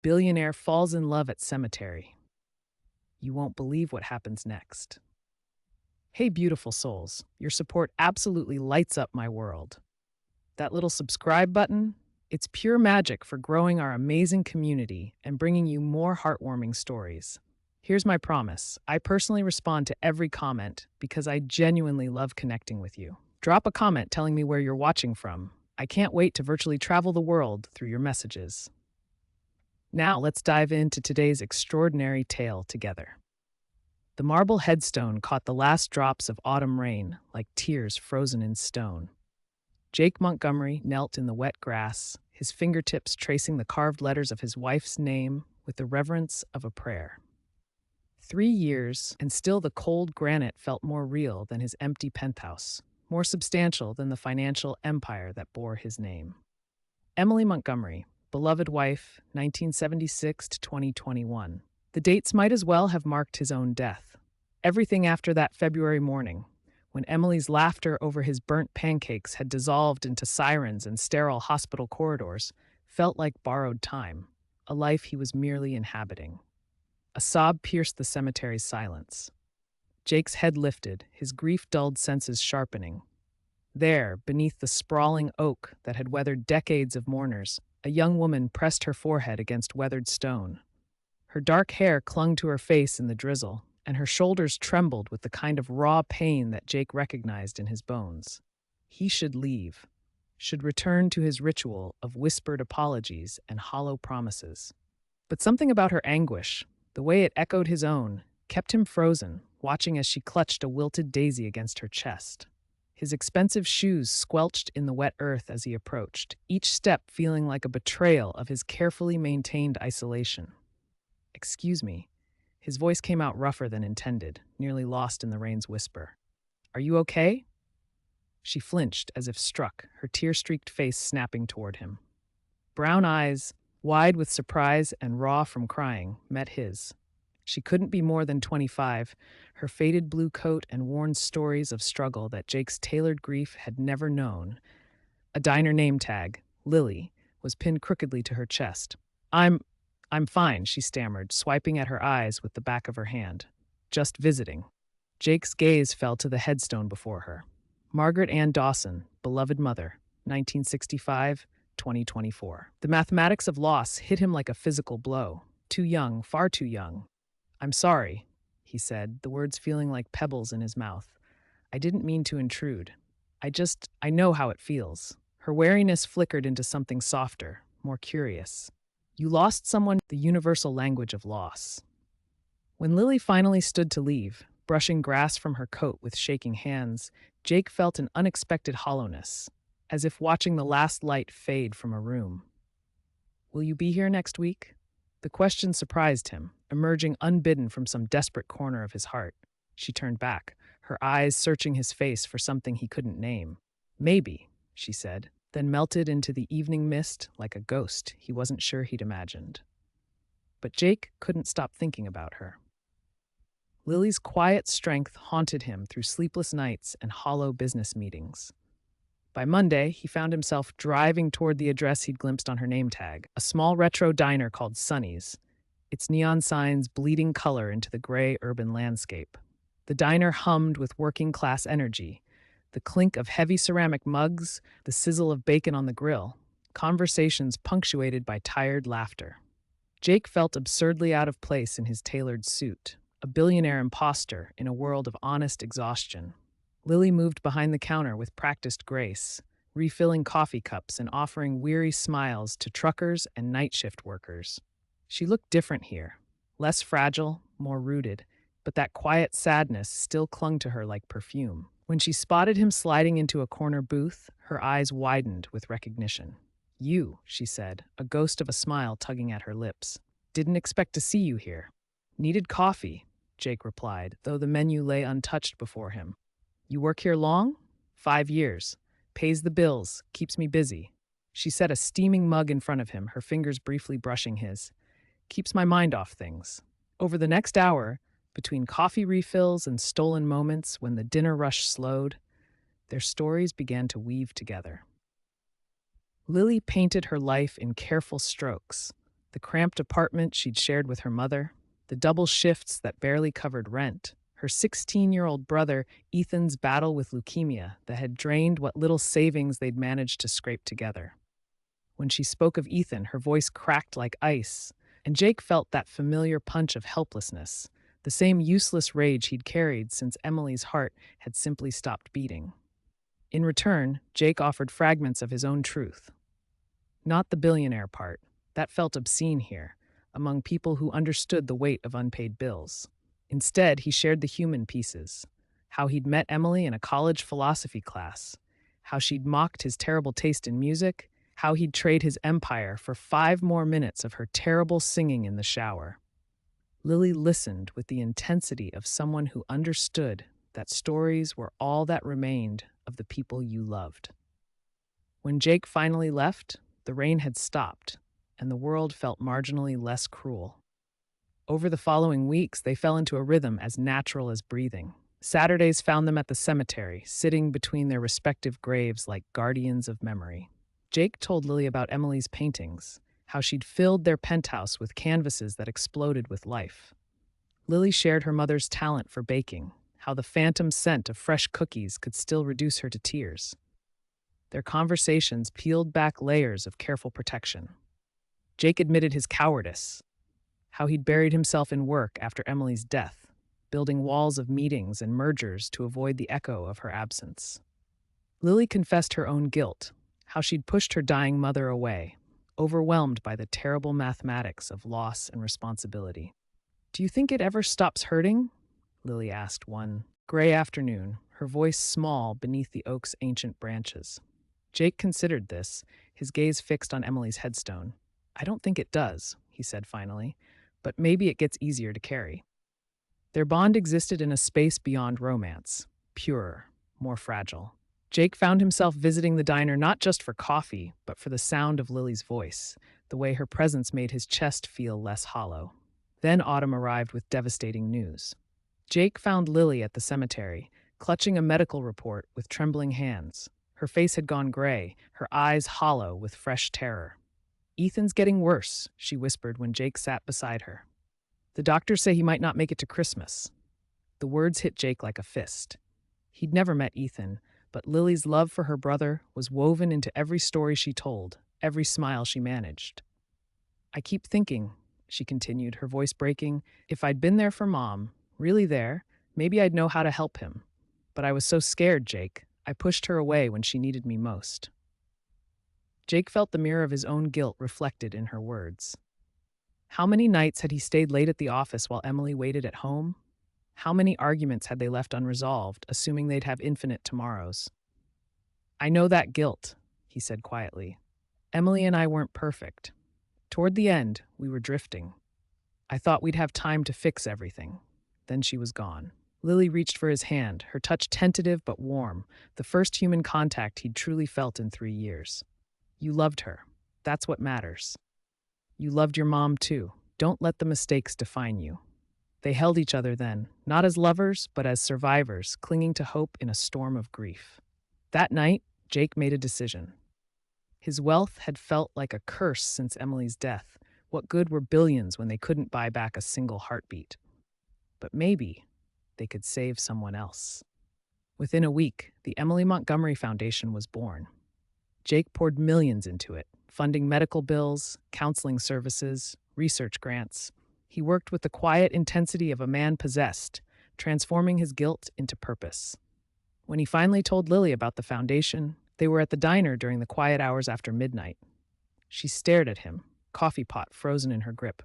Billionaire falls in love at cemetery. You won't believe what happens next. Hey, beautiful souls, your support absolutely lights up my world. That little subscribe button, it's pure magic for growing our amazing community and bringing you more heartwarming stories. Here's my promise. I personally respond to every comment because I genuinely love connecting with you. Drop a comment telling me where you're watching from. I can't wait to virtually travel the world through your messages. Now, let's dive into today's extraordinary tale together. The marble headstone caught the last drops of autumn rain like tears frozen in stone. Jake Montgomery knelt in the wet grass, his fingertips tracing the carved letters of his wife's name with the reverence of a prayer. 3 years, and still the cold granite felt more real than his empty penthouse, more substantial than the financial empire that bore his name. Emily Montgomery, beloved wife, 1976 to 2021. The dates might as well have marked his own death. Everything after that February morning, when Emily's laughter over his burnt pancakes had dissolved into sirens and sterile hospital corridors, felt like borrowed time, a life he was merely inhabiting. A sob pierced the cemetery's silence. Jake's head lifted, his grief-dulled senses sharpening. There, beneath the sprawling oak that had weathered decades of mourners, a young woman pressed her forehead against weathered stone. Her dark hair clung to her face in the drizzle, and her shoulders trembled with the kind of raw pain that Jake recognized in his bones. He should leave, should return to his ritual of whispered apologies and hollow promises. But something about her anguish, the way it echoed his own, kept him frozen, watching as she clutched a wilted daisy against her chest. His expensive shoes squelched in the wet earth as he approached, each step feeling like a betrayal of his carefully maintained isolation. "Excuse me." His voice came out rougher than intended, nearly lost in the rain's whisper. "Are you okay?" She flinched as if struck, her tear-streaked face snapping toward him. Brown eyes, wide with surprise and raw from crying, met his. She couldn't be more than 25, her faded blue coat and worn stories of struggle that Jake's tailored grief had never known. A diner name tag, Lily, was pinned crookedly to her chest. I'm fine," she stammered, swiping at her eyes with the back of her hand. "Just visiting." Jake's gaze fell to the headstone before her. Margaret Ann Dawson, beloved mother, 1965, 2024. The mathematics of loss hit him like a physical blow. Too young, far too young. "I'm sorry," he said, the words feeling like pebbles in his mouth. "I didn't mean to intrude. I know how it feels." Her wariness flickered into something softer, more curious. "You lost someone," the universal language of loss. When Lily finally stood to leave, brushing grass from her coat with shaking hands, Jake felt an unexpected hollowness, as if watching the last light fade from a room. "Will you be here next week?" The question surprised him, emerging unbidden from some desperate corner of his heart. She turned back, her eyes searching his face for something he couldn't name. "Maybe," she said, then melted into the evening mist like a ghost he wasn't sure he'd imagined. But Jake couldn't stop thinking about her. Lily's quiet strength haunted him through sleepless nights and hollow business meetings. By Monday, he found himself driving toward the address he'd glimpsed on her name tag, a small retro diner called Sonny's, its neon signs bleeding color into the gray urban landscape. The diner hummed with working-class energy, the clink of heavy ceramic mugs, the sizzle of bacon on the grill, conversations punctuated by tired laughter. Jake felt absurdly out of place in his tailored suit, a billionaire imposter in a world of honest exhaustion. Lily moved behind the counter with practiced grace, refilling coffee cups and offering weary smiles to truckers and night shift workers. She looked different here, less fragile, more rooted, but that quiet sadness still clung to her like perfume. When she spotted him sliding into a corner booth, her eyes widened with recognition. "You," she said, a ghost of a smile tugging at her lips. "Didn't expect to see you here." "Needed coffee," Jake replied, though the menu lay untouched before him. "You work here long?" 5 years. Pays the bills, keeps me busy." She set a steaming mug in front of him, her fingers briefly brushing his. "Keeps my mind off things." Over the next hour, between coffee refills and stolen moments when the dinner rush slowed, their stories began to weave together. Lily painted her life in careful strokes, The cramped apartment she'd shared with her mother, the double shifts that barely covered rent, her 16-year-old brother Ethan's battle with leukemia that had drained what little savings they'd managed to scrape together. When she spoke of Ethan, her voice cracked like ice, and Jake felt that familiar punch of helplessness, the same useless rage he'd carried since Emily's heart had simply stopped beating. In return, Jake offered fragments of his own truth. Not the billionaire part. That felt obscene here, among people who understood the weight of unpaid bills. Instead, he shared the human pieces. How he'd met Emily in a college philosophy class, how she'd mocked his terrible taste in music, how he'd trade his empire for 5 more minutes of her terrible singing in the shower. Lily listened with the intensity of someone who understood that stories were all that remained of the people you loved. When Jake finally left, the rain had stopped, and the world felt marginally less cruel. Over the following weeks, they fell into a rhythm as natural as breathing. Saturdays found them at the cemetery, sitting between their respective graves like guardians of memory. Jake told Lily about Emily's paintings, how she'd filled their penthouse with canvases that exploded with life. Lily shared her mother's talent for baking, how the phantom scent of fresh cookies could still reduce her to tears. Their conversations peeled back layers of careful protection. Jake admitted his cowardice, how he'd buried himself in work after Emily's death, building walls of meetings and mergers to avoid the echo of her absence. Lily confessed her own guilt, how she'd pushed her dying mother away, overwhelmed by the terrible mathematics of loss and responsibility. "Do you think it ever stops hurting?" Lily asked one gray afternoon, her voice small beneath the oak's ancient branches. Jake considered this, his gaze fixed on Emily's headstone. "I don't think it does," he said finally, "but maybe it gets easier to carry." Their bond existed in a space beyond romance, purer, more fragile. Jake found himself visiting the diner not just for coffee, but for the sound of Lily's voice, the way her presence made his chest feel less hollow. Then autumn arrived with devastating news. Jake found Lily at the cemetery, clutching a medical report with trembling hands. Her face had gone gray, her eyes hollow with fresh terror. "Ethan's getting worse," she whispered when Jake sat beside her. "The doctors say he might not make it to Christmas." The words hit Jake like a fist. He'd never met Ethan, but Lily's love for her brother was woven into every story she told, every smile she managed. "I keep thinking," she continued, her voice breaking, "if I'd been there for Mom, really there, maybe I'd know how to help him. But I was so scared, Jake. I pushed her away when she needed me most." Jake felt the mirror of his own guilt reflected in her words. How many nights had he stayed late at the office while Emily waited at home? How many arguments had they left unresolved, assuming they'd have infinite tomorrows? "I know that guilt," he said quietly. "Emily and I weren't perfect. Toward the end, we were drifting. I thought we'd have time to fix everything. Then she was gone." Lily reached for his hand, her touch tentative but warm, the first human contact he'd truly felt in 3 years. "You loved her. That's what matters. You loved your mom, too. Don't let the mistakes define you." They held each other then, not as lovers, but as survivors, clinging to hope in a storm of grief. That night, Jake made a decision. His wealth had felt like a curse since Emily's death. What good were billions when they couldn't buy back a single heartbeat? But maybe they could save someone else. Within a week, the Emily Montgomery Foundation was born. Jake poured millions into it, funding medical bills, counseling services, research grants. He worked with the quiet intensity of a man possessed, transforming his guilt into purpose. When he finally told Lily about the foundation, they were at the diner during the quiet hours after midnight. She stared at him, coffee pot frozen in her grip.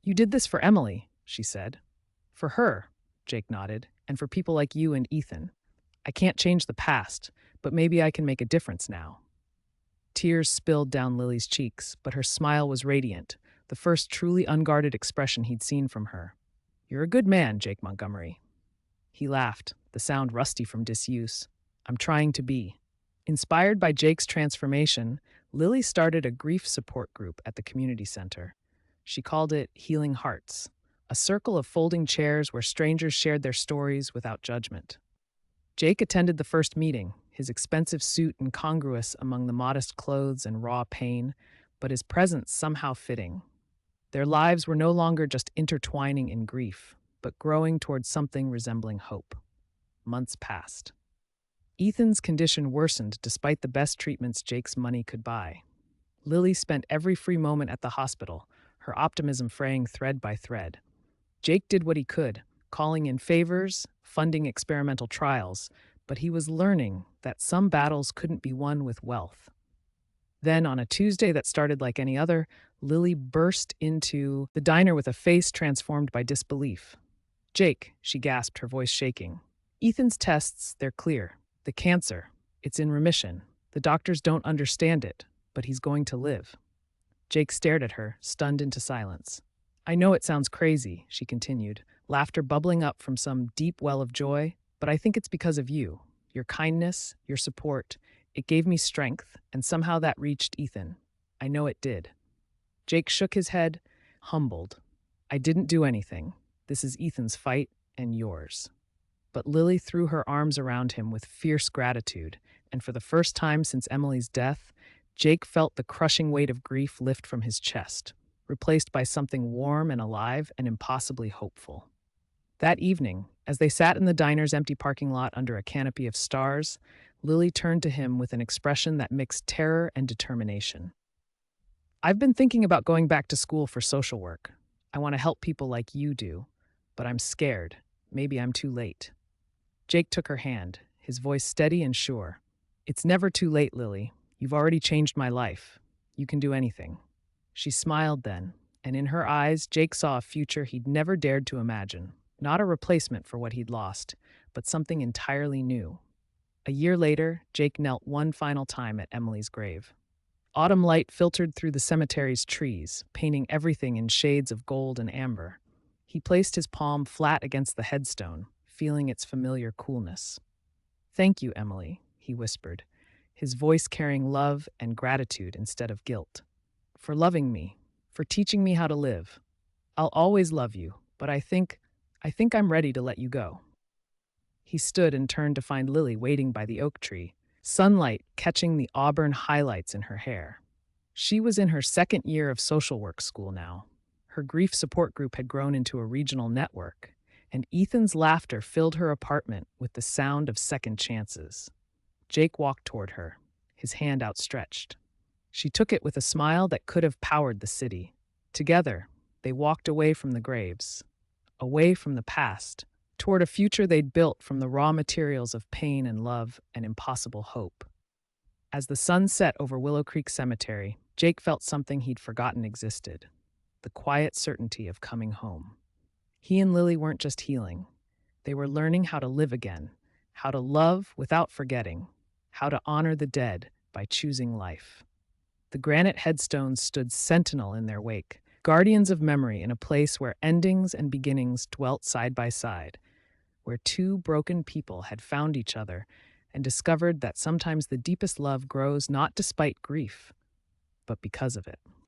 "You did this for Emily," she said. "For her," Jake nodded, "and for people like you and Ethan. I can't change the past, but maybe I can make a difference now." Tears spilled down Lily's cheeks, but her smile was radiant, the first truly unguarded expression he'd seen from her. "You're a good man, Jake Montgomery." He laughed, the sound rusty from disuse. "I'm trying to be." Inspired by Jake's transformation, Lily started a grief support group at the community center. She called it Healing Hearts, a circle of folding chairs where strangers shared their stories without judgment. Jake attended the first meeting, his expensive suit incongruous among the modest clothes and raw pain, but his presence somehow fitting. Their lives were no longer just intertwining in grief, but growing towards something resembling hope. Months passed. Ethan's condition worsened despite the best treatments Jake's money could buy. Lily spent every free moment at the hospital, her optimism fraying thread by thread. Jake did what he could, calling in favors, funding experimental trials, but he was learning that some battles couldn't be won with wealth. Then, on a Tuesday that started like any other, Lily burst into the diner with a face transformed by disbelief. "Jake," she gasped, her voice shaking. "Ethan's tests, they're clear. The cancer, it's in remission. The doctors don't understand it, but he's going to live." Jake stared at her, stunned into silence. "I know it sounds crazy," she continued, laughter bubbling up from some deep well of joy, "but I think it's because of you. Your kindness, your support. It gave me strength, and somehow that reached Ethan. I know it did." Jake shook his head, humbled. "I didn't do anything. This is Ethan's fight and yours." But Lily threw her arms around him with fierce gratitude, and for the first time since Emily's death, Jake felt the crushing weight of grief lift from his chest, replaced by something warm and alive and impossibly hopeful. That evening, as they sat in the diner's empty parking lot under a canopy of stars, Lily turned to him with an expression that mixed terror and determination. "I've been thinking about going back to school for social work. I want to help people like you do, but I'm scared. Maybe I'm too late." Jake took her hand, his voice steady and sure. "It's never too late, Lily. You've already changed my life. You can do anything." She smiled then, and in her eyes, Jake saw a future he'd never dared to imagine. Not a replacement for what he'd lost, but something entirely new. A year later, Jake knelt one final time at Emily's grave. Autumn light filtered through the cemetery's trees, painting everything in shades of gold and amber. He placed his palm flat against the headstone, feeling its familiar coolness. "Thank you, Emily," he whispered, his voice carrying love and gratitude instead of guilt. "For loving me, for teaching me how to live. I'll always love you, but I think I'm ready to let you go." He stood and turned to find Lily waiting by the oak tree, sunlight catching the auburn highlights in her hair. She was in her second year of social work school now. Her grief support group had grown into a regional network, and Ethan's laughter filled her apartment with the sound of second chances. Jake walked toward her, his hand outstretched. She took it with a smile that could have powered the city. Together, they walked away from the graves, away from the past, toward a future they'd built from the raw materials of pain and love and impossible hope. As the sun set over Willow Creek Cemetery, Jake felt something he'd forgotten existed, the quiet certainty of coming home. He and Lily weren't just healing. They were learning how to live again, how to love without forgetting, how to honor the dead by choosing life. The granite headstones stood sentinel in their wake, guardians of memory in a place where endings and beginnings dwelt side by side, where two broken people had found each other and discovered that sometimes the deepest love grows not despite grief, but because of it.